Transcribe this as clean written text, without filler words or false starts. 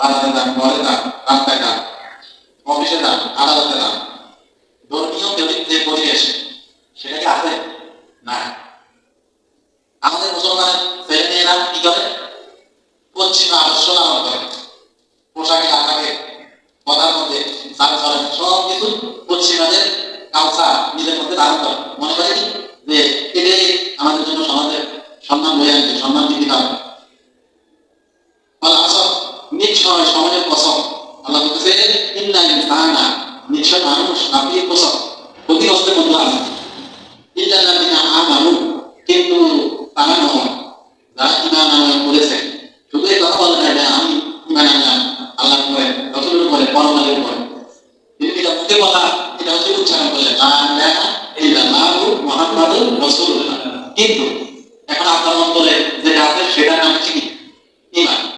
বাজারে যান, ঘরে যান, রাস্তায় যান, অফিসে যান, আদালতে যান, ধর্মীয় যে পরিবেশ সেটা কি আছে? না। আমাদের মুসলমানের ছেলে মেয়েরা কি করে? পশ্চিমা আদর্শ লালন করে, পোশাকে আশাকে কথার মধ্যে চাল চলেন সব কিছু পশ্চিমাদের কালচার নিজের মধ্যে ধারণ করে, মনে করে কি যে এটাই আমাদের জন্য সমাজের সম্মান বয়ে আনবে, সম্মান বৃদ্ধি পাবে। আসল নিশ্চয় সমাজের কসম, আল্লাহ বলতেছে ইন্না ইনসানা, নিশ্চয় মানুষ নাপিয়ে কসম ক্ষতিগ্রস্তের মধ্যে আছে। ইল্লাল্লাযিনা আমানু, কিন্তু তারা নয় যারা ঈমান আনয়ন করেছে। শুধু এই কথা বলে না যে আমি ঈমান আনলাম আল্লাহর উপরে, রাসূলের উপরে, পরকালের উপরে, কিন্তু এটা মুখে বলা, এটা হচ্ছে উচ্চারণ করলে লা ইলাহা ইল্লাল্লাহু মুহাম্মাদুর রাসূলুল্লাহ, কিন্তু